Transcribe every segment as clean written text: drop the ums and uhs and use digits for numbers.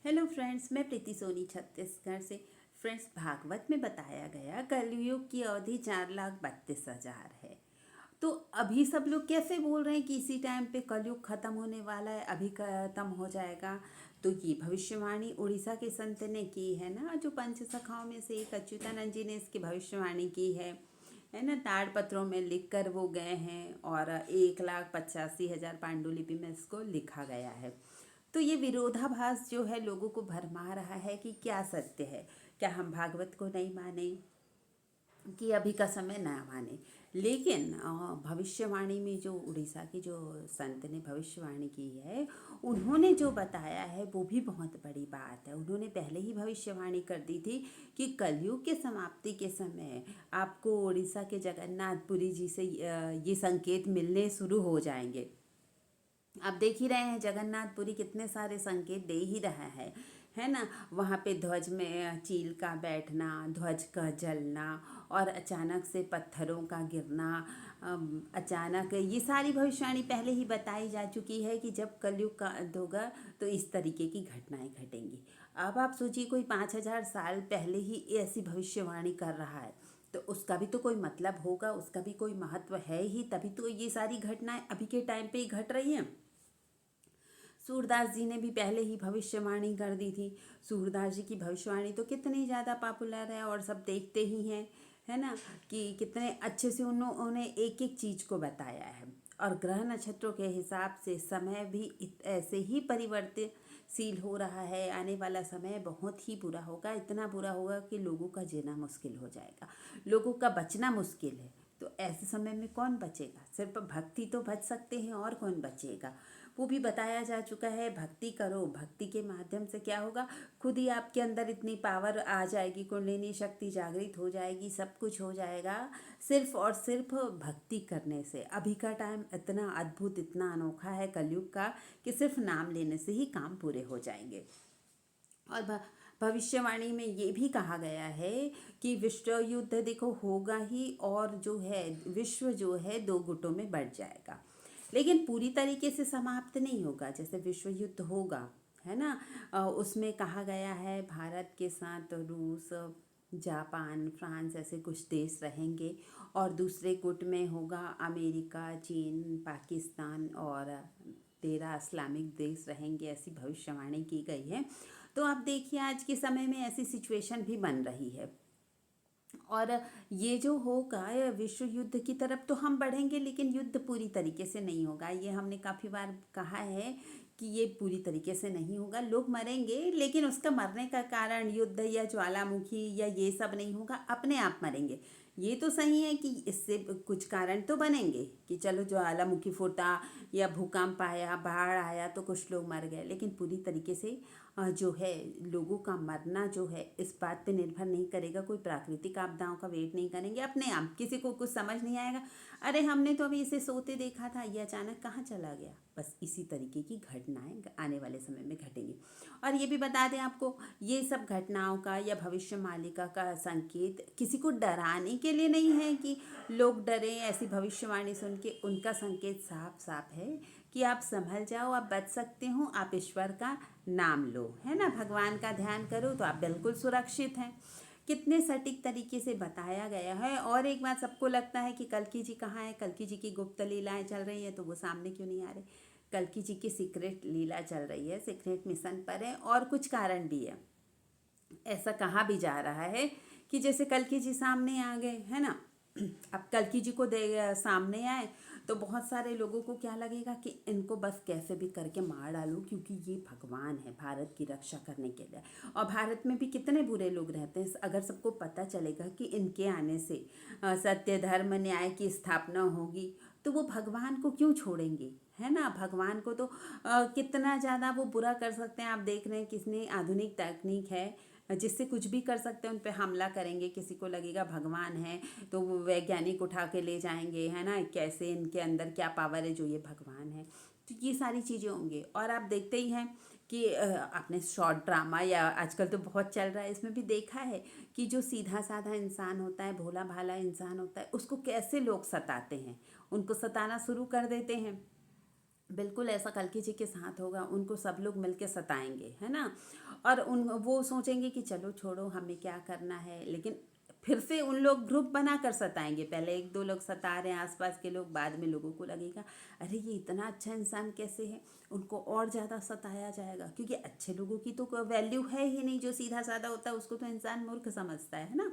Hello friends, मैं प्रीति सोनी छत्तीसगढ़ से। Friends, Bhagavat में बताया गया कलयुग की अवधि 4,32,000 है। तो अभी सब लोग कैसे बोल रहे हैं कि इसी टाइम पे कलयुग खत्म होने वाला है, अभी खत्म हो जाएगा। तो ये भविष्यवाणी उड़ीसा के संत ने की है ना, जो पंच सखाओं में से एक अच्युतानंद जी ने इसकी भविष्यवाणी की है ना। ताड़पत्रों में लिख कर वो गए हैं और 1,85,000 पांडुलिपि में इसको लिखा गया है। तो ये विरोधाभास जो है लोगों को भरमा रहा है कि क्या सत्य है। क्या हम भागवत को नहीं माने कि अभी का समय ना माने। लेकिन भविष्यवाणी में जो उड़ीसा की जो संत ने भविष्यवाणी की है, उन्होंने जो बताया है वो भी बहुत बड़ी बात है। उन्होंने पहले ही भविष्यवाणी कर दी थी कि कलयुग के समाप्ति के समय आपको उड़ीसा के जगन्नाथपुरी जी से ये संकेत मिलने शुरू हो जाएंगे। आप देख ही रहे हैं जगन्नाथपुरी कितने सारे संकेत दे ही रहा है ना। वहाँ पे ध्वज में चील का बैठना, ध्वज का जलना और अचानक से पत्थरों का गिरना। अचानक ये सारी भविष्यवाणी पहले ही बताई जा चुकी है कि जब कलयुग का अंत होगा तो इस तरीके की घटनाएं घटेंगी। अब आप सोचिए, कोई 5,000 साल पहले ही ऐसी भविष्यवाणी कर रहा है तो उसका भी तो कोई मतलब होगा, उसका भी कोई महत्व है ही, तभी तो ये सारी घटनाएं अभी के टाइम पे ही घट रही हैं। सूरदास जी ने भी पहले ही भविष्यवाणी कर दी थी। सूरदास जी की भविष्यवाणी तो कितनी ज़्यादा पॉपुलर है और सब देखते ही हैं, है ना, कि कितने अच्छे से उन्होंने एक एक चीज़ को बताया है। और ग्रह नक्षत्रों के हिसाब से समय भी ऐसे ही परिवर्तनशील हो रहा है। आने वाला समय बहुत ही बुरा होगा, इतना बुरा होगा कि लोगों का जीना मुश्किल हो जाएगा, लोगों का बचना मुश्किल है। तो ऐसे समय में कौन बचेगा? सिर्फ भक्ति तो बच सकते हैं, और कौन बचेगा? वो भी बताया जा चुका है। भक्ति करो, भक्ति के माध्यम से क्या होगा, खुद ही आपके अंदर इतनी पावर आ जाएगी, कुंडलिनी शक्ति जागृत हो जाएगी, सब कुछ हो जाएगा सिर्फ और सिर्फ भक्ति करने से। अभी का टाइम इतना अद्भुत, इतना अनोखा है कलयुग का कि सिर्फ नाम लेने से ही काम पूरे हो जाएंगे। और भविष्यवाणी में ये भी कहा गया है कि विश्व युद्ध देखो होगा ही, और जो है विश्व जो है दो गुटों में बढ़ जाएगा, लेकिन पूरी तरीके से समाप्त नहीं होगा। जैसे विश्व युद्ध होगा, है ना, उसमें कहा गया है भारत के साथ रूस, जापान, फ्रांस ऐसे कुछ देश रहेंगे, और दूसरे गुट में होगा अमेरिका, चीन, पाकिस्तान और 13 इस्लामिक देश रहेंगे, ऐसी भविष्यवाणी की गई है। तो आप देखिए आज के समय में ऐसी सिचुएशन भी बन रही है। और ये जो होगा विश्व युद्ध की तरफ तो हम बढ़ेंगे, लेकिन युद्ध पूरी तरीके से नहीं होगा। ये हमने काफ़ी बार कहा है कि ये पूरी तरीके से नहीं होगा। लोग मरेंगे, लेकिन उसका मरने का कारण युद्ध या ज्वालामुखी या ये सब नहीं होगा, अपने आप मरेंगे। ये तो सही है कि इससे कुछ कारण तो बनेंगे कि चलो ज्वालामुखी फूटा या भूकंप आया, बाढ़ आया तो कुछ लोग मर गए, लेकिन पूरी तरीके से जो है लोगों का मरना जो है इस बात पे निर्भर नहीं करेगा। कोई प्राकृतिक आपदाओं का वेट नहीं करेंगे, अपने आप किसी को कुछ समझ नहीं आएगा, अरे हमने तो अभी इसे सोते देखा था, ये अचानक कहाँ चला गया। बस इसी तरीके की घटनाएं आने वाले समय में घटेंगी। और ये भी बता दें आपको, ये सब घटनाओं का या भविष्य मालिका का संकेत किसी को डराने के लिए नहीं है कि लोग डरें। ऐसी भविष्यवाणी सुन के उनका संकेत साफ साफ है कि आप संभल जाओ, आप बच सकते हो, आप ईश्वर का नाम लो, है ना, भगवान का ध्यान करो तो आप बिल्कुल सुरक्षित हैं। कितने सटीक तरीके से बताया गया है। और एक बात, सबको लगता है कि कल्कि जी कहाँ है, कल्कि जी की गुप्त लीलाएं चल रही हैं तो वो सामने क्यों नहीं आ रहे। कल्कि जी की सीक्रेट लीला चल रही है, सीक्रेट मिशन पर है, और कुछ कारण भी है। ऐसा कहा भी जा रहा है कि जैसे कल्कि जी सामने आ गए, है ना, अब कल्कि जी को दे सामने आए तो बहुत सारे लोगों को क्या लगेगा कि इनको बस कैसे भी करके मार डालूं, क्योंकि ये भगवान है भारत की रक्षा करने के लिए। और भारत में भी कितने बुरे लोग रहते हैं। अगर सबको पता चलेगा कि इनके आने से सत्य, धर्म, न्याय की स्थापना होगी तो वो भगवान को क्यों छोड़ेंगे, है ना। भगवान को तो कितना ज़्यादा वो बुरा कर सकते हैं। आप देख रहे हैं कितनी आधुनिक तकनीक है जिससे कुछ भी कर सकते हैं, उन पे हमला करेंगे। किसी को लगेगा भगवान है तो वो वैज्ञानिक उठा के ले जाएंगे, है ना, कैसे इनके अंदर क्या पावर है जो ये भगवान है। तो ये सारी चीज़ें होंगी। और आप देखते ही हैं कि आपने शॉर्ट ड्रामा या आजकल तो बहुत चल रहा है, इसमें भी देखा है कि जो सीधा साधा इंसान होता है, भोला भाला इंसान होता है, उसको कैसे लोग सताते हैं, उनको सताना शुरू कर देते हैं। बिल्कुल ऐसा कल्कि जी के साथ होगा, उनको सब लोग मिलके सताएंगे, है ना। और उन वो सोचेंगे कि चलो छोड़ो, हमें क्या करना है, लेकिन फिर से उन लोग ग्रुप बना कर सताएंगे। पहले एक दो लोग सता रहे हैं आसपास के लोग, बाद में लोगों को लगेगा अरे ये इतना अच्छा इंसान कैसे है, उनको और ज़्यादा सताया जाएगा, क्योंकि अच्छे लोगों की तो कोई वैल्यू है ही नहीं। जो सीधा साधा होता है उसको तो इंसान मूर्ख समझता है ना।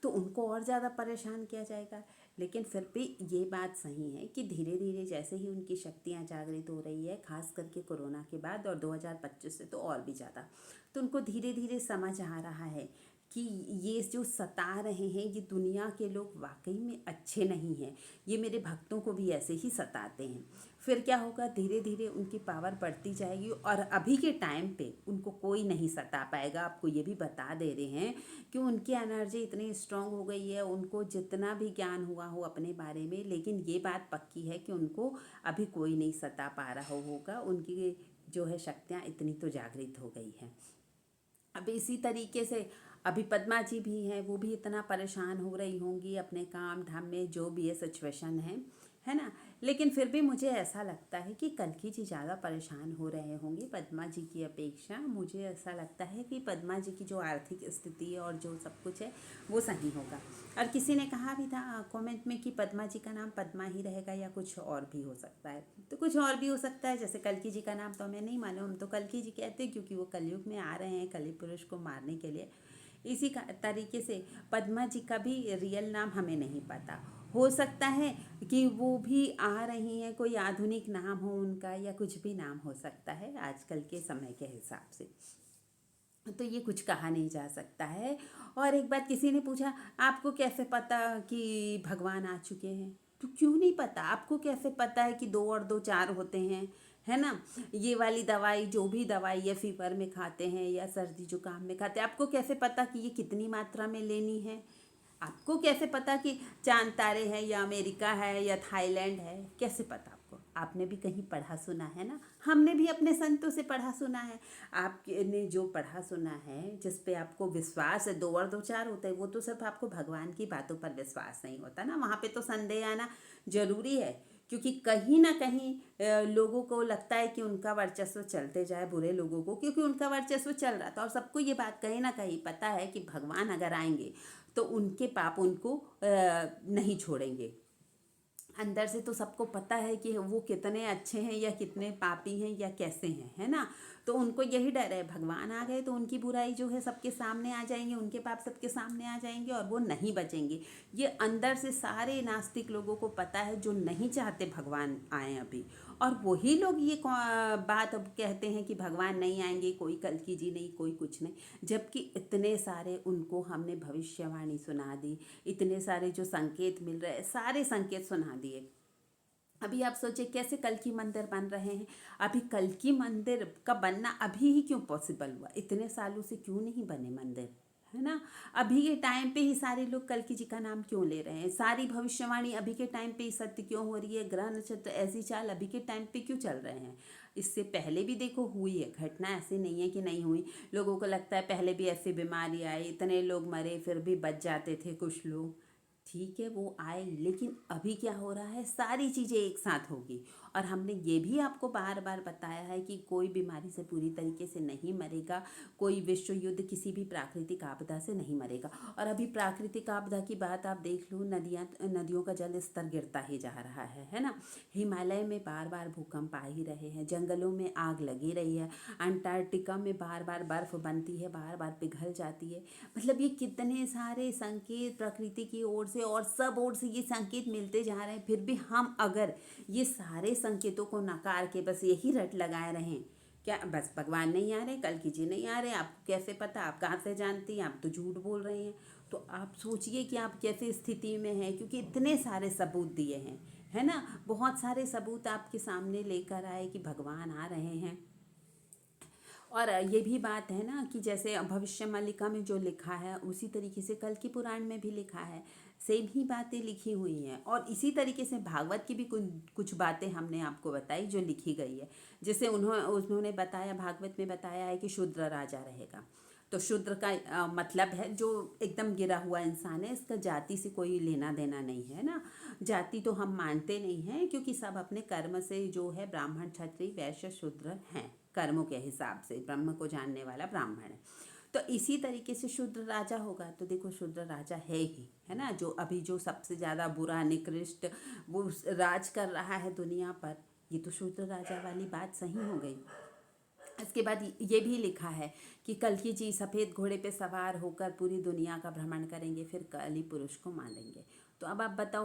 तो उनको और ज़्यादा परेशान किया जाएगा। लेकिन फिर भी ये बात सही है कि धीरे धीरे जैसे ही उनकी शक्तियाँ जागृत हो रही है, खास करके कोरोना के बाद और 2025 से तो और भी ज़्यादा, तो उनको धीरे धीरे समझ आ रहा है कि ये जो सता रहे हैं ये दुनिया के लोग वाकई में अच्छे नहीं हैं, ये मेरे भक्तों को भी ऐसे ही सताते हैं। फिर क्या होगा, धीरे धीरे उनकी पावर बढ़ती जाएगी और अभी के टाइम पे उनको कोई नहीं सता पाएगा। आपको ये भी बता दे रहे हैं कि उनकी एनर्जी इतनी स्ट्रांग हो गई है, उनको जितना भी ज्ञान हुआ हो अपने बारे में, लेकिन ये बात पक्की है कि उनको अभी कोई नहीं सता पा रहा होगा। उनकी जो है शक्तियाँ इतनी तो जागृत हो गई हैं। अब इसी तरीके से अभी पद्मा जी भी हैं, वो भी इतना परेशान हो रही होंगी अपने काम धाम में, जो भी ये सिचुएशन है ना। लेकिन फिर भी मुझे ऐसा लगता है कि कल्कि जी ज़्यादा परेशान हो रहे होंगे पद्मा जी की अपेक्षा। मुझे ऐसा लगता है कि पद्मा जी की जो आर्थिक स्थिति है और जो सब कुछ है वो सही होगा। और किसी ने कहा भी था कमेंट में कि पद्मा जी का नाम पद्मा ही रहेगा या कुछ और भी हो सकता है। तो कुछ और भी हो सकता है, जैसे कल्कि जी का नाम तो हमें नहीं मालूम, हम तो कल्कि जी कहते हैं क्योंकि वो कलयुग में आ रहे हैं कलि पुरुष को मारने के लिए। इसी का तरीके से पद्मा जी का भी रियल नाम हमें नहीं पता। हो सकता है कि वो भी आ रही हैं, कोई आधुनिक नाम हो उनका या कुछ भी नाम हो सकता है आजकल के समय के हिसाब से। तो ये कुछ कहा नहीं जा सकता है। और एक बात किसी ने पूछा आपको कैसे पता कि भगवान आ चुके हैं। तो क्यों नहीं पता, आपको कैसे पता है कि 2 और 2 4 होते हैं, है ना। ये वाली दवाई, जो भी दवाई है फीवर में खाते हैं या सर्दी जुकाम में खाते हैं, आपको कैसे पता कि ये कितनी मात्रा में लेनी है। आपको कैसे पता कि चांद तारे हैं या अमेरिका है या थाईलैंड है, कैसे पता आपको। आपने भी कहीं पढ़ा सुना है ना, हमने भी अपने संतों से पढ़ा सुना है। आपने जो पढ़ा सुना है, जिस पे आपको विश्वास है, 2 और 2 4 होता है, वो तो सिर्फ आपको भगवान की बातों पर विश्वास नहीं होता ना, वहाँ पे तो संदेह आना जरूरी है। क्योंकि कहीं ना कहीं लोगों को लगता है कि उनका वर्चस्व चलते जाए, बुरे लोगों को, क्योंकि उनका वर्चस्व चल रहा था और सबको ये बात कहीं ना कहीं पता है कि भगवान अगर आएंगे तो उनके पाप उनको नहीं छोड़ेंगे। अंदर से तो सबको पता है कि वो कितने अच्छे हैं या कितने पापी हैं या कैसे हैं, है ना। तो उनको यही डर है, भगवान आ गए तो उनकी बुराई जो है सबके सामने आ जाएंगे, उनके पाप सबके सामने आ जाएंगे और वो नहीं बचेंगे। ये अंदर से सारे नास्तिक लोगों को पता है, जो नहीं चाहते भगवान आए अभी। और वही लोग ये बात अब कहते हैं कि भगवान नहीं आएंगे, कोई कल्कि जी नहीं, कोई कुछ नहीं, जबकि इतने सारे उनको हमने भविष्यवाणी सुना दी, इतने सारे जो संकेत मिल रहे हैं, सारे संकेत सुना दिए। अभी आप सोचिए कैसे कल्कि मंदिर बन रहे हैं। अभी कल्कि मंदिर का बनना अभी ही क्यों पॉसिबल हुआ, इतने सालों से क्यों नहीं बने मंदिर, है ना। अभी के टाइम पे ही सारे लोग कल्कि जी का नाम क्यों ले रहे हैं, सारी भविष्यवाणी अभी के टाइम पे ही सत्य क्यों हो रही है, ग्रह नक्षत्र ऐसी चाल अभी के टाइम पे क्यों चल रहे हैं। इससे पहले भी देखो हुई है घटना, ऐसी नहीं है कि नहीं हुई। लोगों को लगता है पहले भी ऐसी बीमारी आई, इतने लोग मरे, फिर भी बच जाते थे कुछ लोग। ठीक है वो आए, लेकिन अभी क्या हो रहा है, सारी चीज़ें एक साथ होगी। और हमने ये भी आपको बार बार बताया है कि कोई बीमारी से पूरी तरीके से नहीं मरेगा, कोई विश्व युद्ध किसी भी प्राकृतिक आपदा से नहीं मरेगा। और अभी प्राकृतिक आपदा की बात आप देख लो, नदियों का जल स्तर गिरता ही जा रहा है ना। हिमालय में बार बार भूकंप आ ही रहे हैं, जंगलों में आग लगी रही है, अंटार्कटिका में बार बार बर्फ बनती है, बार बार पिघल जाती है। मतलब ये कितने सारे संकेत प्रकृति की ओर से और सब ओर से ये संकेत मिलते जा रहे हैं, फिर भी हम अगर ये सारे संकेतों को नकार के बस यही रट लगाए रहें, क्या बस भगवान नहीं आ रहे, कल्कि जी नहीं आ रहे, आपको कैसे पता, आप कहाँ से जानती हैं, आप तो झूठ बोल रहे हैं। तो आप सोचिए कि आप कैसे स्थिति में हैं, क्योंकि इतने सारे सबूत दिए हैं, है ना। बहुत सारे सबूत आपके सामने लेकर आए कि भगवान आ रहे हैं। और ये भी बात है ना कि जैसे भविष्य मालिका में जो लिखा है उसी तरीके से कल की पुराण में भी लिखा है, सेम ही बातें लिखी हुई हैं। और इसी तरीके से भागवत की भी कुछ कुछ बातें हमने आपको बताई जो लिखी गई है। जैसे उन्होंने बताया, भागवत में बताया है कि शूद्र राजा रहेगा। तो शूद्र का मतलब है जो एकदम गिरा हुआ इंसान है, इसका जाति से कोई लेना देना नहीं है ना। जाति तो हम मानते नहीं हैं, क्योंकि सब अपने कर्म से जो है ब्राह्मण क्षत्रिय वैश्य शूद्र हैं, कर्मों के हिसाब से ब्रह्म को जानने वाला ब्राह्मण है। तो इसी तरीके से शूद्र राजा होगा, तो देखो शूद्र राजा है ही, है ना, जो अभी जो सबसे ज़्यादा बुरा निकृष्ट वो राज कर रहा है दुनिया पर, ये तो शूद्र राजा वाली बात सही हो गई। इसके बाद ये भी लिखा है कि कल्कि जी सफ़ेद घोड़े पे सवार होकर पूरी दुनिया का भ्रमण करेंगे, फिर कली पुरुष को मारेंगे। तो अब आप बताओ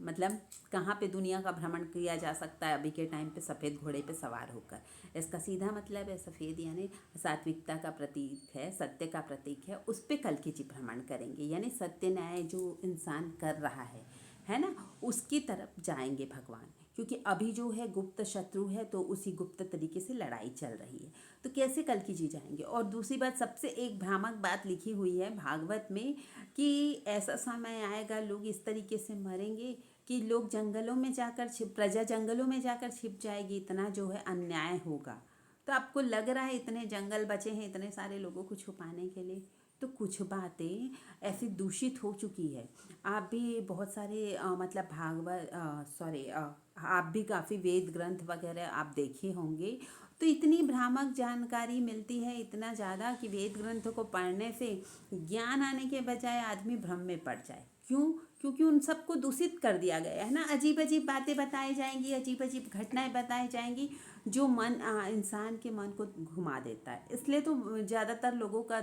मतलब कहाँ पे दुनिया का भ्रमण किया जा सकता है अभी के टाइम पे सफ़ेद घोड़े पे सवार होकर? इसका सीधा मतलब है सफ़ेद यानी सात्विकता का प्रतीक है, सत्य का प्रतीक है, उस पे कल्कि जी भ्रमण करेंगे, यानी सत्य न्याय जो इंसान कर रहा है ना, उसकी तरफ जाएंगे भगवान। क्योंकि अभी जो है गुप्त शत्रु है, तो उसी गुप्त तरीके से लड़ाई चल रही है, तो कैसे कल्कि जी जाएंगे। और दूसरी बात, सबसे एक भ्रामक बात लिखी हुई है भागवत में कि ऐसा समय आएगा लोग इस तरीके से मरेंगे कि लोग जंगलों में जाकर प्रजा जंगलों में जाकर छिप जाएगी, इतना जो है अन्याय होगा। तो आपको लग रहा है इतने जंगल बचे हैं इतने सारे लोगों को छुपाने के लिए? तो कुछ बातें ऐसी दूषित हो चुकी है। आप भी बहुत सारे मतलब भागवत सॉरी आप भी काफ़ी वेद ग्रंथ वगैरह आप देखे होंगे, तो इतनी भ्रामक जानकारी मिलती है इतना ज़्यादा कि वेद ग्रंथों को पढ़ने से ज्ञान आने के बजाय आदमी भ्रम में पड़ जाए। क्यों? क्योंकि उन सबको दूषित कर दिया गया है ना, अजीब अजीब बातें बताई जाएंगी, अजीब अजीब घटनाएं बताई जाएंगी, जो इंसान के मन को घुमा देता है। इसलिए तो ज़्यादातर लोगों का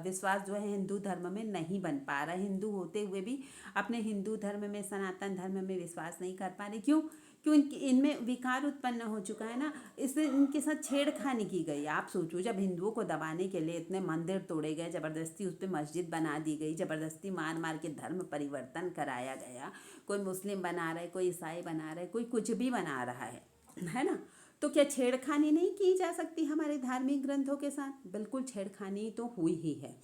विश्वास जो है हिंदू धर्म में नहीं बन पा रहा है, हिंदू होते हुए भी अपने हिंदू धर्म में सनातन धर्म में विश्वास नहीं कर पा रहे। क्यों? क्यों? इनमें विकार उत्पन्न हो चुका है ना, इससे इनके साथ छेड़खानी की गई। आप सोचो, जब हिंदुओं को दबाने के लिए इतने मंदिर तोड़े गए, ज़बरदस्ती उस पर मस्जिद बना दी गई, ज़बरदस्ती मार मार के धर्म परिवर्तन कराया गया, कोई मुस्लिम बना रहा है, कोई ईसाई बना रहा है, कोई कुछ भी बना रहा है ना, तो क्या छेड़खानी नहीं की जा सकती हमारे धार्मिक ग्रंथों के साथ? बिल्कुल छेड़खानी तो हुई ही है।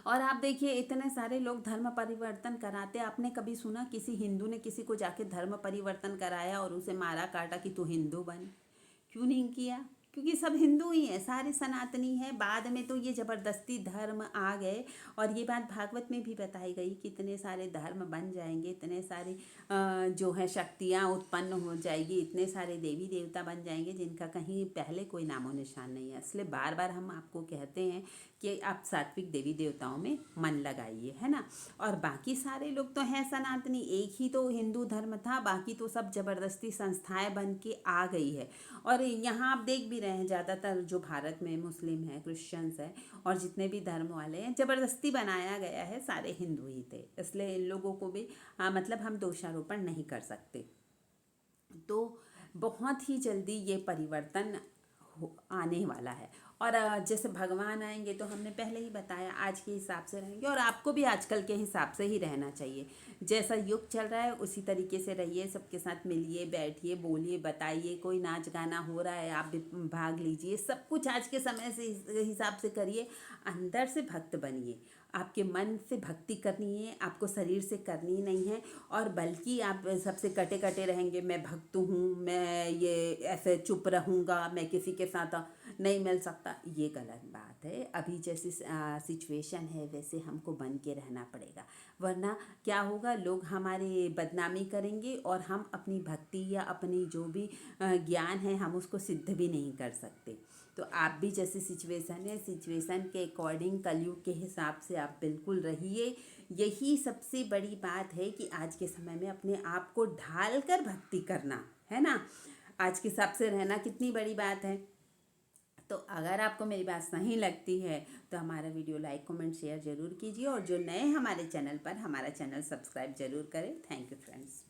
और आप देखिए इतने सारे लोग धर्म परिवर्तन कराते, आपने कभी सुना किसी हिंदू ने किसी को जाके धर्म परिवर्तन कराया और उसे मारा काटा कि तू हिंदू बन? क्यों नहीं किया? क्योंकि सब हिंदू ही हैं, सारे सनातनी हैं। बाद में तो ये ज़बरदस्ती धर्म आ गए, और ये बात भागवत में भी बताई गई कि इतने सारे धर्म बन जाएंगे, इतने सारे जो है शक्तियाँ उत्पन्न हो जाएगी, इतने सारे देवी देवता बन जाएंगे जिनका कहीं पहले कोई नामो निशान नहीं है। इसलिए बार बार हम आपको कहते हैं कि आप सात्विक देवी देवताओं में मन लगाइए, है ना। और बाकी सारे लोग तो हैं सनातनी, एक ही तो हिंदू धर्म था, बाकी तो सब ज़बरदस्ती संस्थाएं बन के आ गई है। और यहाँ आप देख भी रहे हैं ज़्यादातर जो भारत में मुस्लिम हैं, क्रिश्चियंस हैं, और जितने भी धर्म वाले हैं, ज़बरदस्ती बनाया गया है, सारे हिंदू ही थे। इसलिए इन लोगों को भी मतलब हम दोषारोपण नहीं कर सकते। तो बहुत ही जल्दी ये परिवर्तन आने वाला है। और जैसे भगवान आएंगे तो हमने पहले ही बताया आज के हिसाब से रहेंगे, और आपको भी आजकल के हिसाब से ही रहना चाहिए। जैसा युग चल रहा है उसी तरीके से रहिए, सबके साथ मिलिए, बैठिए, बोलिए, बताइए, कोई नाच गाना हो रहा है आप भी भाग लीजिए, सब कुछ आज के समय से हिसाब से करिए। अंदर से भक्त बनिए, आपके मन से भक्ति करनी है, आपको शरीर से करनी नहीं है। और बल्कि आप सबसे कटे कटे रहेंगे, मैं भक्त हूँ, मैं ये ऐसे चुप रहूँगा, मैं किसी के साथ नहीं मिल सकता, ये गलत बात है। अभी जैसी सिचुएशन है वैसे हमको बन के रहना पड़ेगा, वरना क्या होगा, लोग हमारी बदनामी करेंगे और हम अपनी भक्ति या अपनी जो भी ज्ञान है हम उसको सिद्ध भी नहीं कर सकते। तो आप भी जैसी सिचुएशन है, सिचुएशन के अकॉर्डिंग कलयुग के हिसाब से आप बिल्कुल रहिए। यही सबसे बड़ी बात है कि आज के समय में अपने आप को ढाल कर भक्ति करना, है ना। आज के हिसाब से रहना कितनी बड़ी बात है। तो अगर आपको मेरी बात सही लगती है तो हमारा वीडियो लाइक कमेंट शेयर ज़रूर कीजिए, और जो नए हमारे चैनल पर, हमारा चैनल सब्सक्राइब ज़रूर करें। Thank you friends.